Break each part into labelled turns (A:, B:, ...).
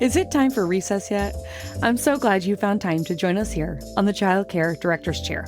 A: Is it time for recess yet? I'm so glad you found time to join us here on the Child Care Director's Chair,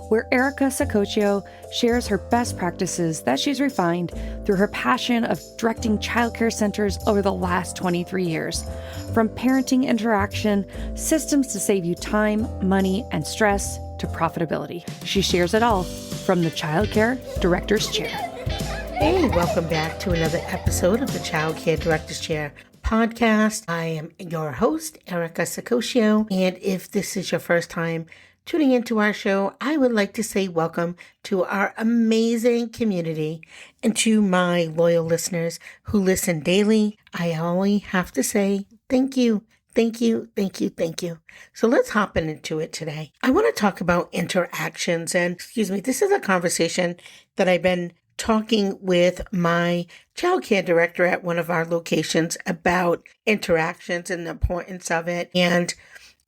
A: where Erica Sacoccio shares her best practices that she's refined through her passion of directing childcare centers over the last 23 years. From parenting interaction, systems to save you time, money, and stress, to profitability. She shares it all from the Child Care Director's Chair.
B: Hey, welcome back to another episode of the Child Care Director's Chair podcast. I am your host, Erica Sacoccio, and if this is your first time tuning into our show, I would like to say welcome to our amazing community and to my loyal listeners who listen daily. I only have to say thank you. Thank you, thank you, thank you. So let's hop into it today. I want to talk about interactions, and this is a conversation that I've been talking with my childcare director at one of our locations about interactions and the importance of it, and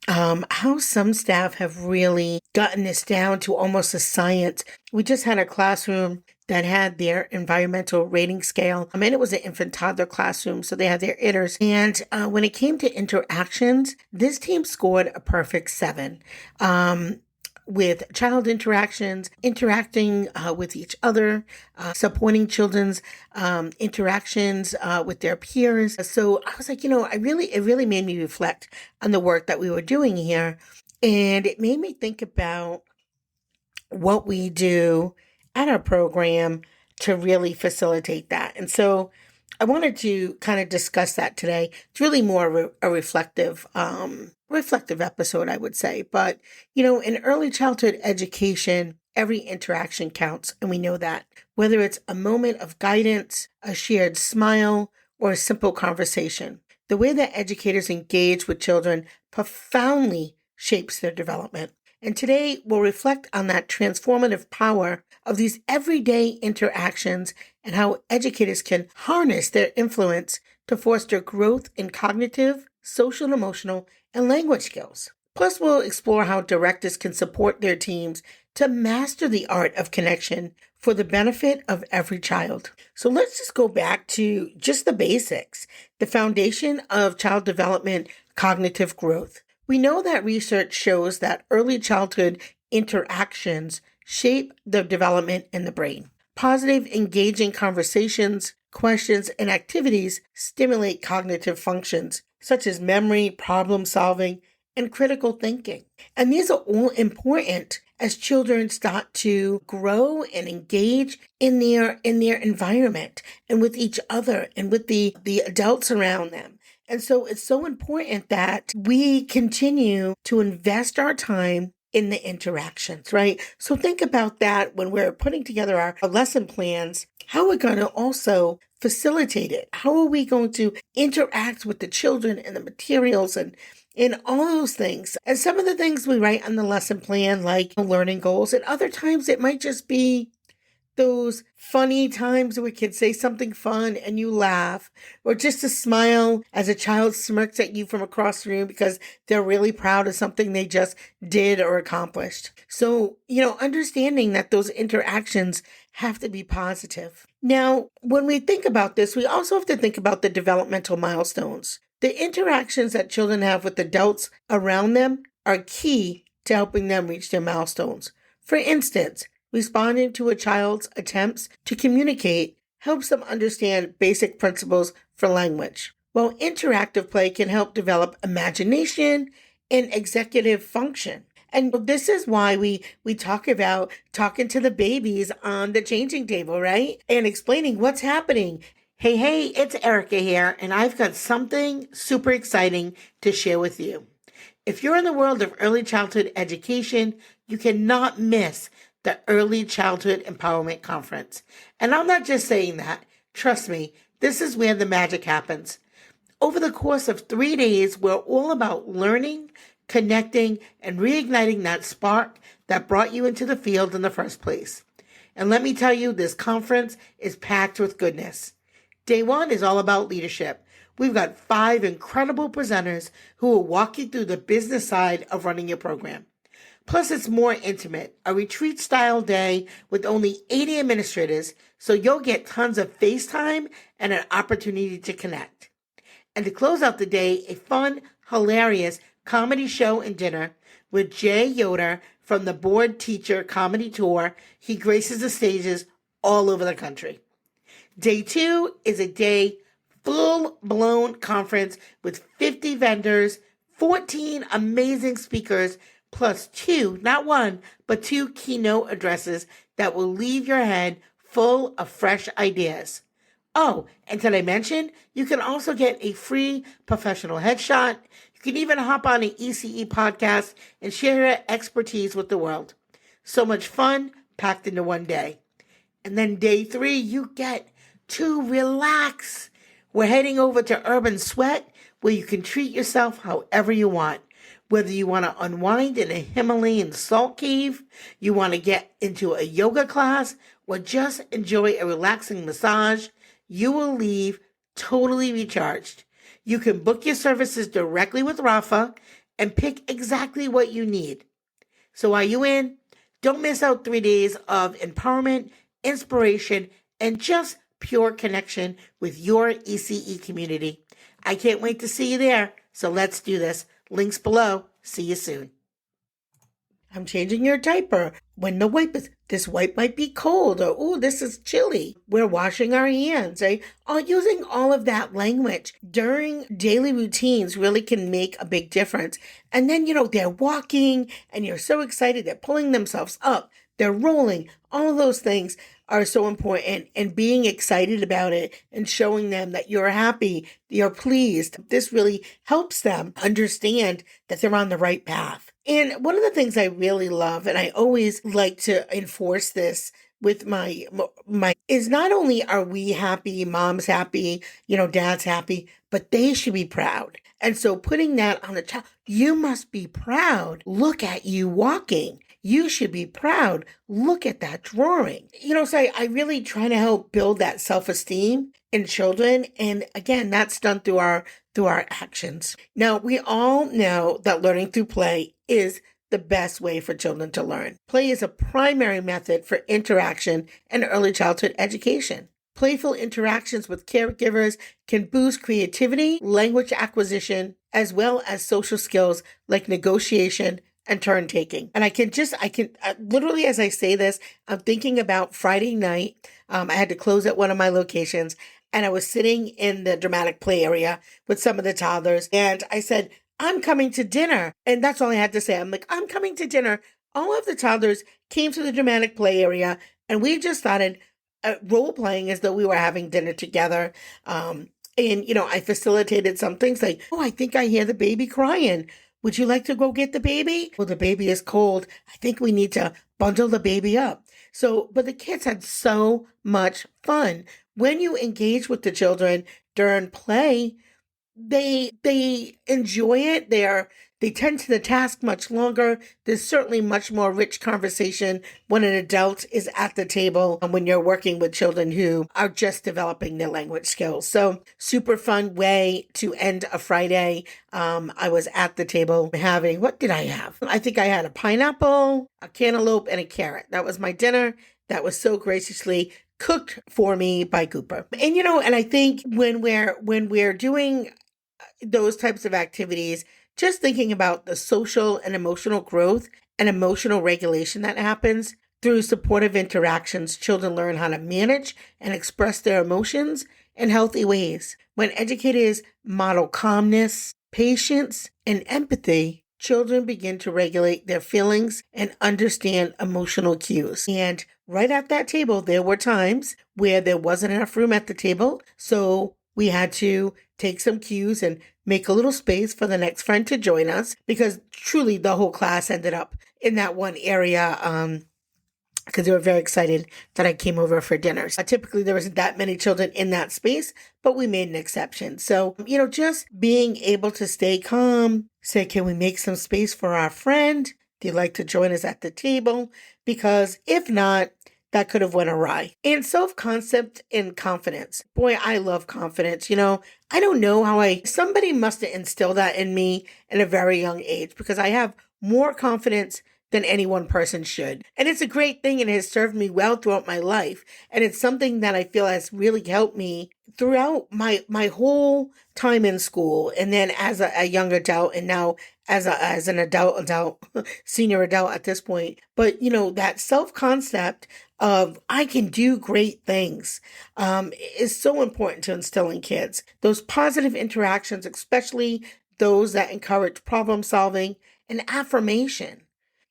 B: how some staff have really gotten this down to almost a science. We just had a classroom that had their environmental rating scale. And it was an infant toddler classroom, so they had their ITERs. And when it came to interactions, this team scored a perfect 7. With child interactions, interacting with each other, supporting children's interactions with their peers. So I was like, it really made me reflect on the work that we were doing here. And it made me think about what we do at our program to really facilitate that. And so I wanted to kind of discuss that today. It's really more a reflective episode, I would say. But, in early childhood education, every interaction counts, and we know that. Whether it's a moment of guidance, a shared smile, or a simple conversation, the way that educators engage with children profoundly shapes their development. And today we'll reflect on that transformative power of these everyday interactions and how educators can harness their influence to foster growth in cognitive, social and emotional, and language skills. Plus, we'll explore how directors can support their teams to master the art of connection for the benefit of every child. So let's just go back to just the basics, the foundation of child development, cognitive growth. We know that research shows that early childhood interactions shape the development in the brain. Positive, engaging conversations, questions, and activities stimulate cognitive functions such as memory, problem solving, and critical thinking. And these are all important as children start to grow and engage in their environment and with each other and with the adults around them. And so it's so important that we continue to invest our time in the interactions, right? So think about that when we're putting together our lesson plans. How are we going to also facilitate it? How are we going to interact with the children and the materials and all those things? And some of the things we write on the lesson plan, like learning goals, and other times it might just be those funny times where kids say something fun and you laugh, or just a smile as a child smirks at you from across the room because they're really proud of something they just did or accomplished. So, understanding that those interactions have to be positive. Now, when we think about this, we also have to think about the developmental milestones. The interactions that children have with adults around them are key to helping them reach their milestones. For instance, responding to a child's attempts to communicate helps them understand basic principles for language, while interactive play can help develop imagination and executive function. And this is why we talk about talking to the babies on the changing table, right? And explaining what's happening. Hey, it's Erica here, and I've got something super exciting to share with you. If you're in the world of early childhood education, you cannot miss the Early Childhood Empowerment Conference. And I'm not just saying that. Trust me, this is where the magic happens. Over the course of 3 days, we're all about learning, connecting, and reigniting that spark that brought you into the field in the first place. And let me tell you, this conference is packed with goodness. Day 1 is all about leadership. We've got 5 incredible presenters who will walk you through the business side of running your program. Plus, it's more intimate, a retreat-style day with only 80 administrators, so you'll get tons of FaceTime and an opportunity to connect. And to close out the day, a fun, hilarious comedy show and dinner with Jay Yoder from the Board Teacher Comedy Tour. He graces the stages all over the country. Day 2 is a day full-blown conference with 50 vendors, 14 amazing speakers, plus 2, not 1, but 2 keynote addresses that will leave your head full of fresh ideas. Oh, and did I mention, you can also get a free professional headshot. You can even hop on an ECE podcast and share your expertise with the world. So much fun packed into one day. And then day 3, you get to relax. We're heading over to Urban Sweat, where you can treat yourself however you want. Whether you want to unwind in a Himalayan salt cave, you want to get into a yoga class, or just enjoy a relaxing massage, you will leave totally recharged. You can book your services directly with Rafa and pick exactly what you need. So are you in? Don't miss out 3 days of empowerment, inspiration, and just pure connection with your ECE community. I can't wait to see you there. So let's do this. Links below. See you soon. I'm changing your diaper. When the wipe is, this wipe might be cold, or, oh, this is chilly. We're washing our hands, right? Using all of that language during daily routines really can make a big difference. And then, they're walking and you're so excited. They're pulling themselves up. They're rolling. All of those things are so important, and being excited about it and showing them that you're happy, you're pleased. This really helps them understand that they're on the right path. And one of the things I really love, and I always like to enforce this with my is not only are we happy, mom's happy, dad's happy, but they should be proud. And so putting that on the child, you must be proud. Look at you walking. You should be proud. Look at that drawing. So I really try to help build that self-esteem in children. And again, that's done through our actions. Now, we all know that learning through play is the best way for children to learn. Play is a primary method for interaction and early childhood education. Playful interactions with caregivers can boost creativity, language acquisition, as well as social skills like negotiation and turn taking. And I can literally, as I say this, I'm thinking about Friday night. I had to close at one of my locations, and I was sitting in the dramatic play area with some of the toddlers, and I said, I'm coming to dinner. And that's all I had to say. I'm like, I'm coming to dinner. All of the toddlers came to the dramatic play area, and we just started role playing as though we were having dinner together. And, I facilitated some things like, oh, I think I hear the baby crying. Would you like to go get the baby? Well, the baby is cold. I think we need to bundle the baby up. But the kids had so much fun. When you engage with the children during play, they enjoy it. They tend to the task much longer. There's certainly much more rich conversation when an adult is at the table and when you're working with children who are just developing their language skills. So super fun way to end a Friday. I was at the table having, what did I have? I think I had a pineapple, a cantaloupe, and a carrot. That was my dinner. That was so graciously cooked for me by Cooper. And, and I think when we're doing those types of activities, just thinking about the social and emotional growth and emotional regulation that happens through supportive interactions, children learn how to manage and express their emotions in healthy ways. When educators model calmness, patience, and empathy, children begin to regulate their feelings and understand emotional cues. And right at that table, there were times where there wasn't enough room at the table, so we had to take some cues and make a little space for the next friend to join us, because truly the whole class ended up in that one area because they were very excited that I came over for dinner. Typically, there wasn't that many children in that space, but we made an exception. So, just being able to stay calm, say, can we make some space for our friend? Do you like to join us at the table? Because if not, that could have went awry. And self-concept and confidence. Boy, I love confidence. I don't know how somebody must have instilled that in me at a very young age, because I have more confidence than any one person should. And it's a great thing and it has served me well throughout my life. And it's something that I feel has really helped me throughout my whole time in school. And then as a young adult, and now as an adult, senior adult at this point. But, that self-concept of I can do great things is so important to instill in kids. Those positive interactions, especially those that encourage problem solving and affirmation.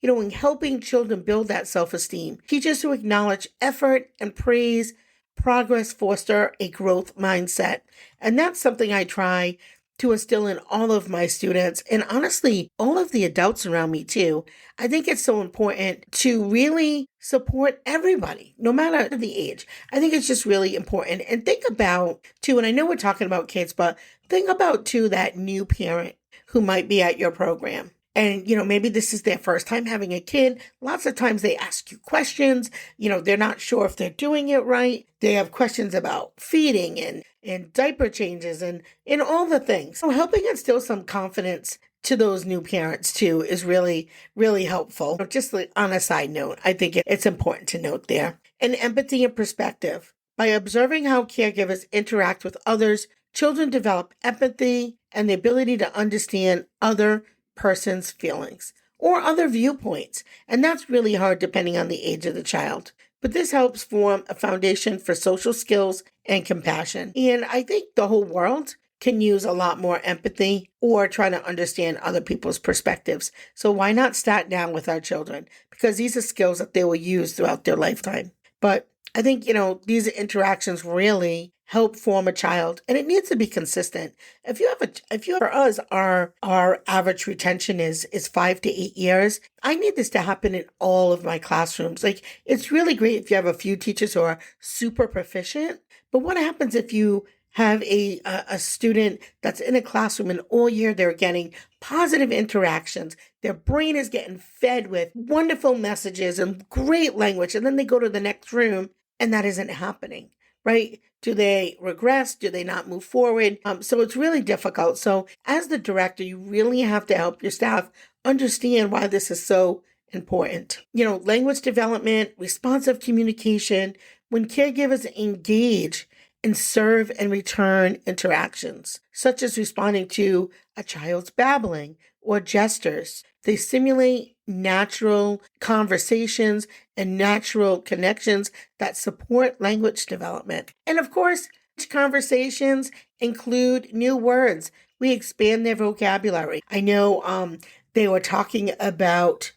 B: In helping children build that self-esteem, teachers who acknowledge effort and praise progress foster a growth mindset. And that's something I try to instill in all of my students and honestly, all of the adults around me too. I think it's so important to really support everybody, no matter the age. I think it's just really important. And think about too, and I know we're talking about kids, but think about too that new parent who might be at your program. And, maybe this is their first time having a kid. Lots of times they ask you questions. They're not sure if they're doing it right. They have questions about feeding and diaper changes and all the things. So helping instill some confidence to those new parents too is really, really helpful. Just like on a side note, I think it's important to note there. And empathy and perspective. By observing how caregivers interact with others, children develop empathy and the ability to understand other person's feelings or other viewpoints. And that's really hard depending on the age of the child. But this helps form a foundation for social skills and compassion. And I think the whole world can use a lot more empathy or try to understand other people's perspectives. So why not start down with our children? Because these are skills that they will use throughout their lifetime. But I think, these interactions really help form a child, and it needs to be consistent. For us, our average retention is 5 to 8 years. I need this to happen in all of my classrooms. Like, it's really great if you have a few teachers who are super proficient, but what happens if you have a student that's in a classroom and all year they're getting positive interactions. Their brain is getting fed with wonderful messages and great language. And then they go to the next room and that isn't happening, right? Do they regress? Do they not move forward? So it's really difficult. So as the director, you really have to help your staff understand why this is so important. Language development, responsive communication, when caregivers engage and serve and return interactions, such as responding to a child's babbling or gestures. They simulate natural conversations and natural connections that support language development. And of course, conversations include new words. We expand their vocabulary. I know they were talking about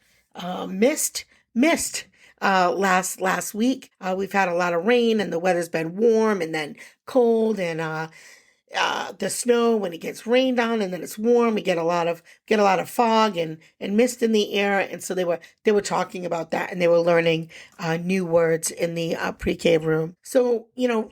B: mist. Last week, we've had a lot of rain and the weather's been warm and then cold and the snow when it gets rained on and then it's warm. We get a lot of fog and mist in the air. And so they were talking about that and they were learning new words in the pre-K room. So,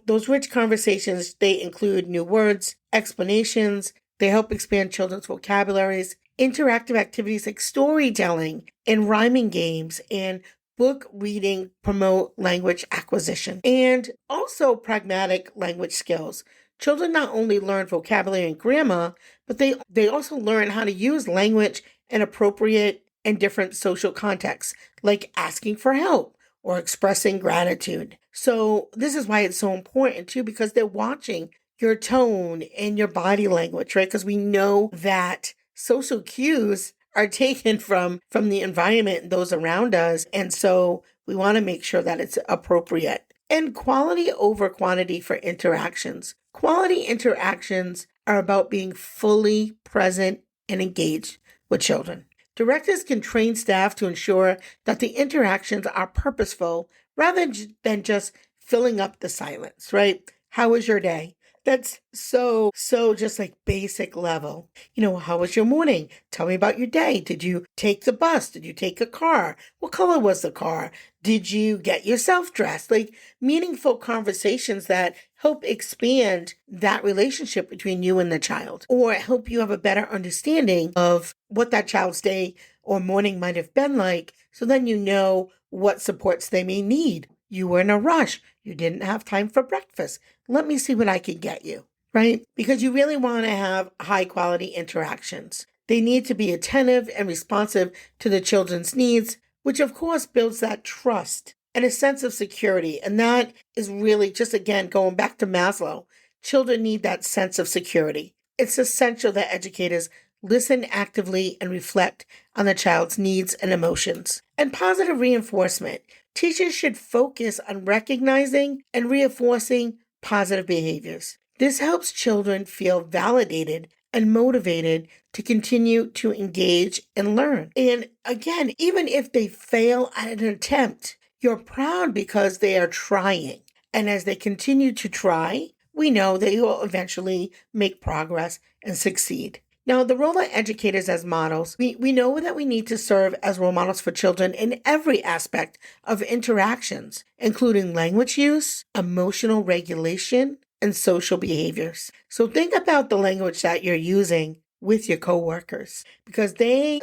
B: those rich conversations, they include new words, explanations. They help expand children's vocabularies, interactive activities like storytelling and rhyming games and book reading promote language acquisition, and also pragmatic language skills. Children not only learn vocabulary and grammar, but they also learn how to use language in appropriate and different social contexts, like asking for help or expressing gratitude. So this is why it's so important too, because they're watching your tone and your body language, right? Because we know that social cues are taken from the environment and those around us. And so we want to make sure that it's appropriate. And quality over quantity for interactions. Quality interactions are about being fully present and engaged with children. Directors can train staff to ensure that the interactions are purposeful rather than just filling up the silence, right? How was your day? That's so just like basic level. How was your morning? Tell me about your day. Did you take the bus? Did you take a car? What color was the car? Did you get yourself dressed? Like meaningful conversations that help expand that relationship between you and the child, or help you have a better understanding of what that child's day or morning might have been like. So then you know what supports they may need. You were in a rush. You didn't have time for breakfast. Let me see what I can get you, right? Because you really want to have high quality interactions. They need to be attentive and responsive to the children's needs, which of course builds that trust and a sense of security. And that is really just, again, going back to Maslow. Children need that sense of security. It's essential that educators listen actively and reflect on the child's needs and emotions. And positive reinforcement. Teachers should focus on recognizing and reinforcing positive behaviors. This helps children feel validated and motivated to continue to engage and learn. And again, even if they fail at an attempt, you're proud because they are trying. And as they continue to try, we know they will eventually make progress and succeed. Now, the role of educators as models, we know that we need to serve as role models for children in every aspect of interactions, including language use, emotional regulation, and social behaviors. So think about the language that you're using with your coworkers, because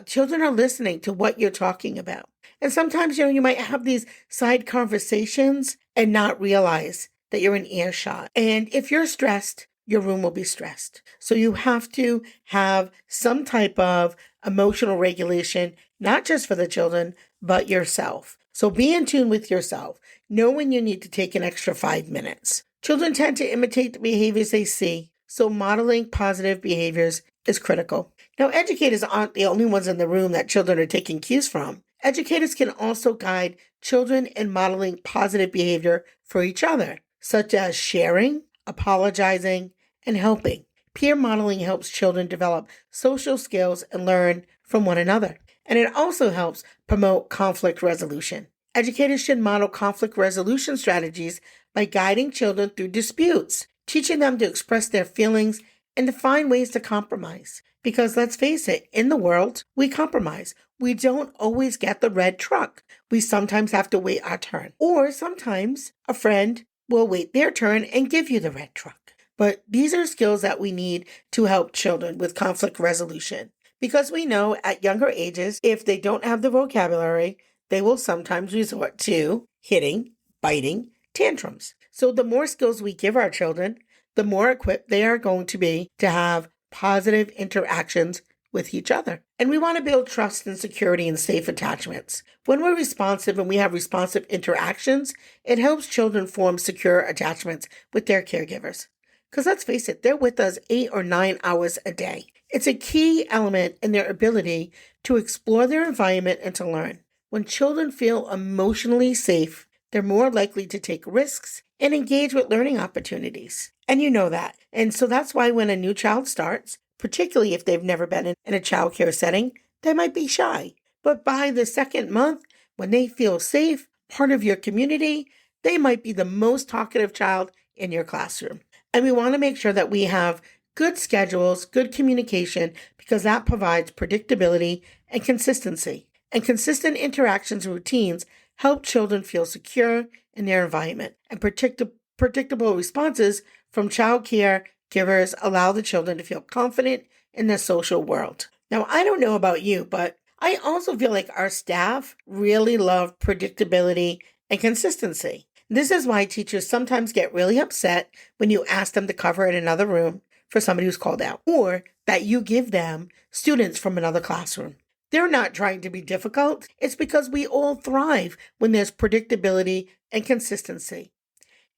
B: children are listening to what you're talking about. And sometimes, you might have these side conversations and not realize that you're in earshot. And if you're stressed, your room will be stressed. So you have to have some type of emotional regulation, not just for the children, but yourself. So be in tune with yourself. Know when you need to take an extra 5 minutes. Children tend to imitate the behaviors they see, so modeling positive behaviors is critical. Now, educators aren't the only ones in the room that children are taking cues from. Educators can also guide children in modeling positive behavior for each other, such as sharing, apologizing, and helping. Peer modeling helps children develop social skills and learn from one another. And it also helps promote conflict resolution. Educators should model conflict resolution strategies by guiding children through disputes, teaching them to express their feelings and to find ways to compromise. Because let's face it, in the world, we compromise. We don't always get the red truck. We sometimes have to wait our turn. Or sometimes a friend will wait their turn and give you the red truck. But these are skills that we need to help children with conflict resolution. Because we know at younger ages, if they don't have the vocabulary, they will sometimes resort to hitting, biting, tantrums. So the more skills we give our children, the more equipped they are going to be to have positive interactions with each other. And we want to build trust and security and safe attachments. When we're responsive and we have responsive interactions, it helps children form secure attachments with their caregivers. Because let's face it, they're with us 8 or 9 hours a day. It's a key element in their ability to explore their environment and to learn. When children feel emotionally safe, they're more likely to take risks and engage with learning opportunities. And you know that. And so that's why when a new child starts, particularly if they've never been in a child care setting, they might be shy. But by the second month, when they feel safe, part of your community, they might be the most talkative child in your classroom. And we want to make sure that we have good schedules, good communication, because that provides predictability and consistency. And consistent interactions and routines help children feel secure in their environment. And predictable responses from child care givers allow the children to feel confident in the social world. Now, I don't know about you, but I also feel like our staff really love predictability and consistency. This is why teachers sometimes get really upset when you ask them to cover in another room for somebody who's called out, or that you give them students from another classroom. They're not trying to be difficult. It's because we all thrive when there's predictability and consistency.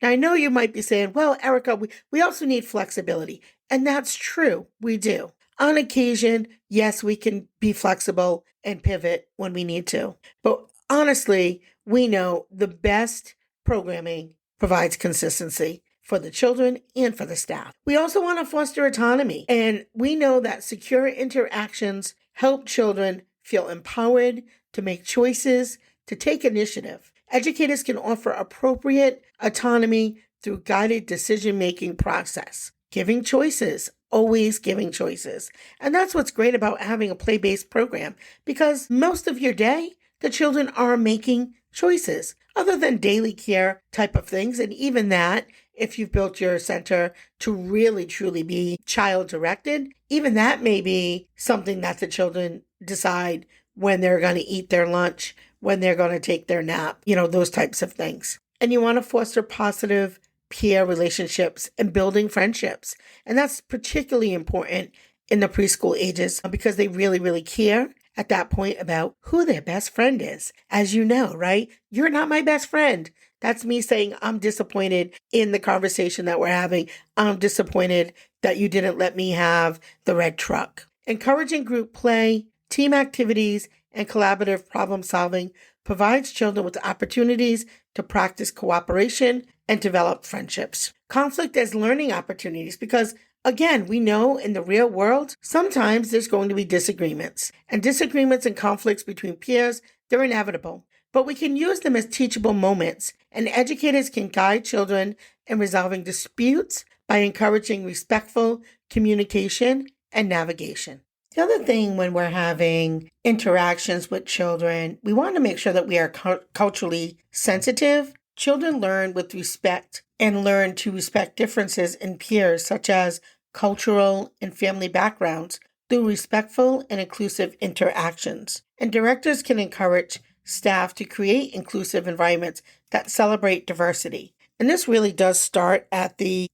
B: Now, I know you might be saying, well, Erica, we also need flexibility. And that's true. We do. On occasion, yes, we can be flexible and pivot when we need to. But honestly, we know the best programming provides consistency for the children and for the staff. We also want to foster autonomy. And we know that secure interactions help children feel empowered to make choices, to take initiative. Educators can offer appropriate autonomy through guided decision-making process. Giving choices, always giving choices. And that's what's great about having a play-based program, because most of your day, the children are making choices other than daily care type of things. And even that, if you've built your center to really truly be child directed, even that may be something that the children decide when they're going to eat their lunch, when they're going to take their nap, those types of things. And you want to foster positive peer relationships and building friendships. And that's particularly important in the preschool ages because they really, really care at that point about who their best friend is. As you know, right? You're not my best friend. That's me saying I'm disappointed in the conversation that we're having. I'm disappointed that you didn't let me have the red truck. Encouraging group play, team activities, and collaborative problem solving provides children with opportunities to practice cooperation and develop friendships. Conflict as learning opportunities, because again, we know in the real world, sometimes there's going to be disagreements. And disagreements and conflicts between peers, they're inevitable. But we can use them as teachable moments, and educators can guide children in resolving disputes by encouraging respectful communication and navigation. The other thing when we're having interactions with children, we want to make sure that we are culturally sensitive. Children learn with respect and learn to respect differences in peers, such as cultural and family backgrounds, through respectful and inclusive interactions. And directors can encourage staff to create inclusive environments that celebrate diversity. And this really does start at the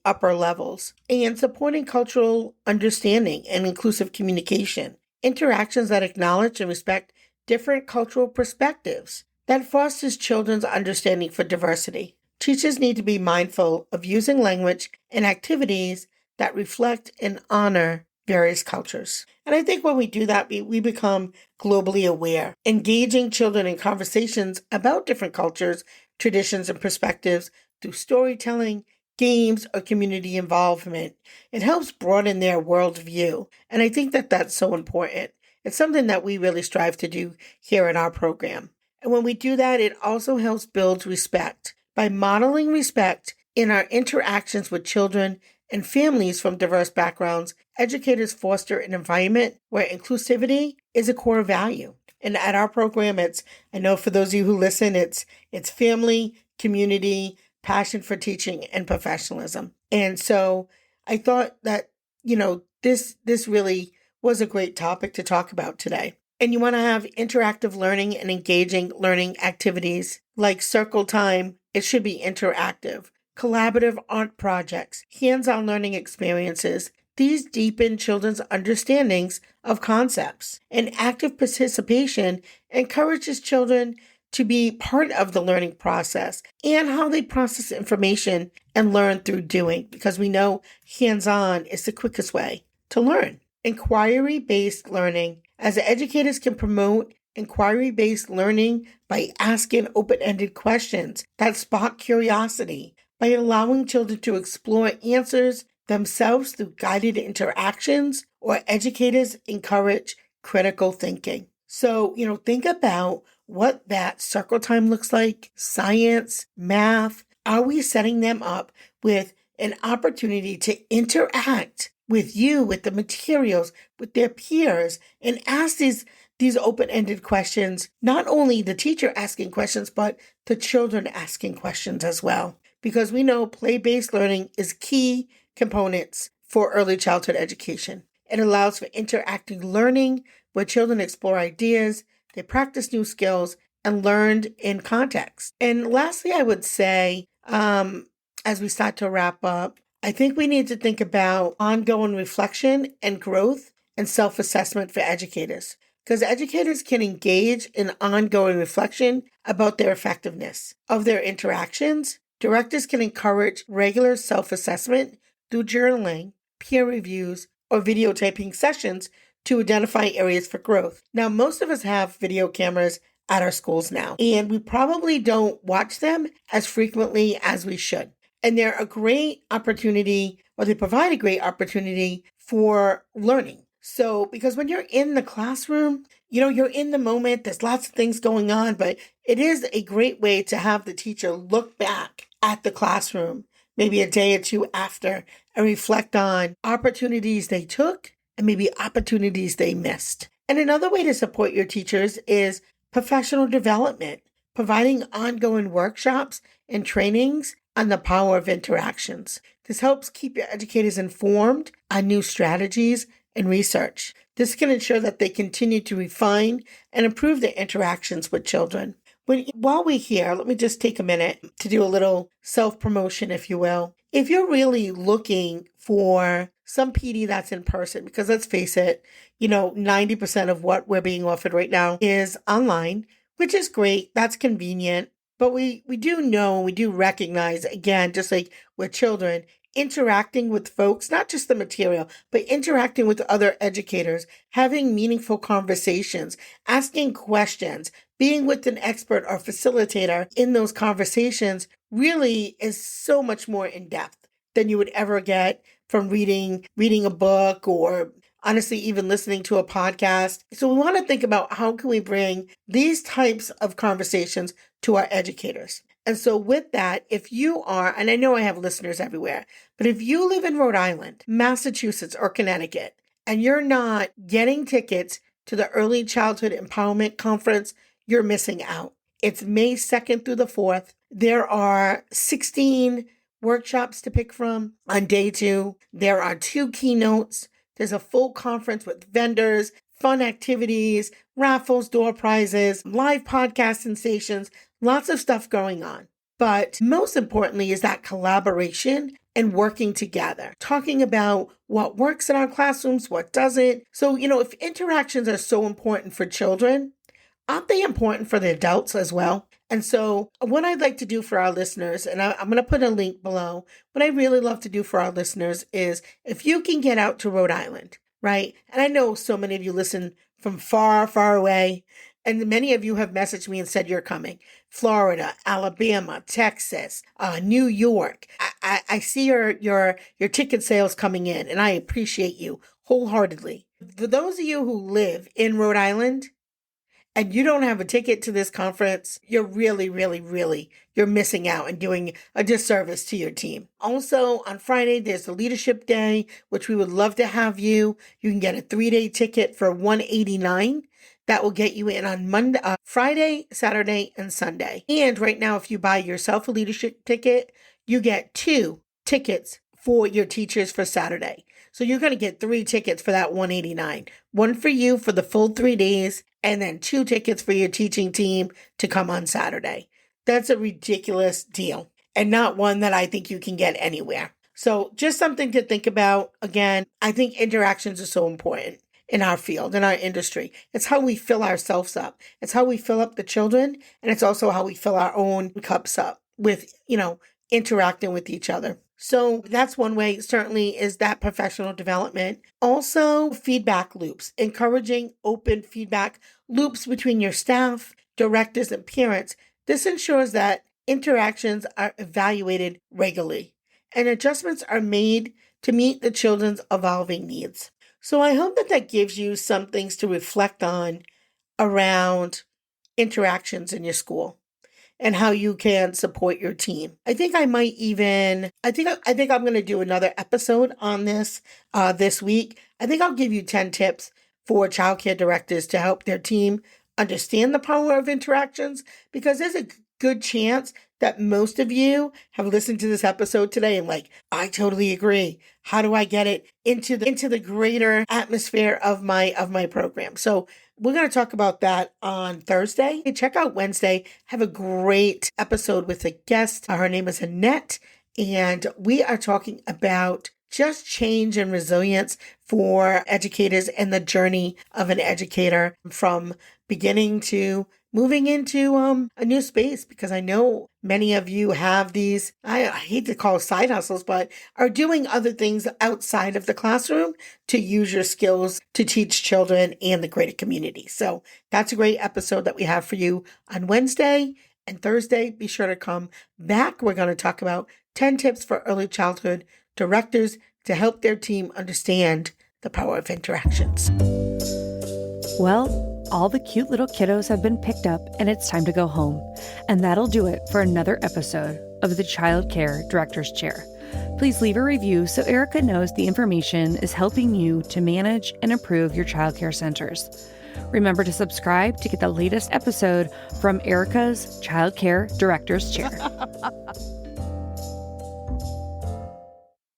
B: upper levels. And supporting cultural understanding and inclusive communication. Interactions that acknowledge and respect different cultural perspectives. That fosters children's understanding for diversity. Teachers need to be mindful of using language and activities that reflect and honor various cultures. And I think when we do that, we become globally aware. Engaging children in conversations about different cultures, traditions, and perspectives through storytelling, games, or community involvement, it helps broaden their worldview. And I think that that's so important. It's something that we really strive to do here in our program. And when we do that, it also helps build respect. By modeling respect in our interactions with children and families from diverse backgrounds, educators foster an environment where inclusivity is a core value. And at our program, I know for those of you who listen, it's family, community, passion for teaching, and professionalism. And so I thought that, this really was a great topic to talk about today. And you want to have interactive learning and engaging learning activities like circle time. It should be interactive. Collaborative art projects, hands-on learning experiences. These deepen children's understandings of concepts. And active participation encourages children to be part of the learning process and how they process information and learn through doing, because we know hands-on is the quickest way to learn. Inquiry-based learning. As educators can promote inquiry-based learning by asking open-ended questions that spark curiosity, by allowing children to explore answers themselves through guided interactions, or educators encourage critical thinking. So, think about what that circle time looks like, science, math. Are we setting them up with an opportunity to interact with you, with the materials, with their peers, and ask these open-ended questions, not only the teacher asking questions, but the children asking questions as well. Because we know play-based learning is key components for early childhood education. It allows for interactive learning where children explore ideas, they practice new skills, and learned in context. And lastly, I would say, as we start to wrap up, I think we need to think about ongoing reflection and growth and self-assessment for educators, because educators can engage in ongoing reflection about their effectiveness of their interactions. Directors can encourage regular self-assessment through journaling, peer reviews, or videotaping sessions to identify areas for growth. Now, most of us have video cameras at our schools now, and we probably don't watch them as frequently as we should. And they're a great opportunity, or they provide a great opportunity for learning. So, because when you're in the classroom, you're in the moment, there's lots of things going on, but it is a great way to have the teacher look back at the classroom, maybe a day or two after, and reflect on opportunities they took and maybe opportunities they missed. And another way to support your teachers is professional development, providing ongoing workshops and trainings on the power of interactions. This helps keep your educators informed on new strategies and research. This can ensure that they continue to refine and improve their interactions with children. While we're here, let me just take a minute to do a little self-promotion, if you will. If you're really looking for some PD that's in person, because let's face it, 90% of what we're being offered right now is online, which is great. That's convenient. But we do know, we do recognize, again, just like with children, interacting with folks, not just the material, but interacting with other educators, having meaningful conversations, asking questions, being with an expert or facilitator in those conversations really is so much more in depth than you would ever get from reading a book, or honestly even listening to a podcast. So we want to think about how can we bring these types of conversations to our educators. And so with that, if you are, and I know I have listeners everywhere, but if you live in Rhode Island, Massachusetts, or Connecticut, and you're not getting tickets to the Early Childhood Empowerment Conference, you're missing out. It's May 2nd through the 4th. There are 16 workshops to pick from on day 2. There are 2 keynotes. There's a full conference with vendors, fun activities, raffles, door prizes, live podcast sensations, lots of stuff going on. But most importantly is that collaboration and working together, talking about what works in our classrooms, what doesn't. So, if interactions are so important for children, aren't they important for the adults as well? And so what I'd like to do for our listeners, and I'm going to put a link below, what I really love to do for our listeners is if you can get out to Rhode Island, right? And I know so many of you listen from far, far away, and many of you have messaged me and said you're coming. Florida, Alabama, Texas, New York. I see your ticket sales coming in, and I appreciate you wholeheartedly. For those of you who live in Rhode Island, and you don't have a ticket to this conference, you're really, really, really, you're missing out and doing a disservice to your team. Also, on Friday, there's the Leadership Day, which we would love to have you. You can get a 3-day ticket for $189. That will get you in on Friday, Saturday, and Sunday. And right now, if you buy yourself a leadership ticket, you get 2 tickets for your teachers for Saturday. So you're going to get 3 tickets for that $189. One for you for the full 3 days, and then 2 tickets for your teaching team to come on Saturday. That's a ridiculous deal, and not one that I think you can get anywhere. So just something to think about. Again, I think interactions are so important in our field, in our industry. It's how we fill ourselves up. It's how we fill up the children, and it's also how we fill our own cups up with, interacting with each other. So that's one way, certainly, is that professional development. Also, feedback loops, encouraging open feedback loops between your staff, directors, and parents. This ensures that interactions are evaluated regularly and adjustments are made to meet the children's evolving needs. So I hope that gives you some things to reflect on around interactions in your school and how you can support your team. I think I'm going to do another episode on this week. I think I'll give you 10 tips for childcare directors to help their team understand the power of interactions, because there's a good chance that most of you have listened to this episode today and I totally agree. How do I get it into the greater atmosphere of my program? So we're going to talk about that on Thursday. Check out Wednesday. Have a great episode with a guest. Her name is Annette, and we are talking about just change and resilience for educators and the journey of an educator from beginning to moving into a new space, because I know many of you have these, I hate to call side hustles, but are doing other things outside of the classroom to use your skills to teach children and the greater community. So that's a great episode that we have for you on Wednesday and Thursday. Be sure to come back. We're going to talk about 10 tips for early childhood directors to help their team understand the power of interactions.
A: Well, all the cute little kiddos have been picked up and it's time to go home. And that'll do it for another episode of the Child Care Director's Chair. Please leave a review so Erica knows the information is helping you to manage and improve your childcare centers. Remember to subscribe to get the latest episode from Erica's Child Care Director's Chair.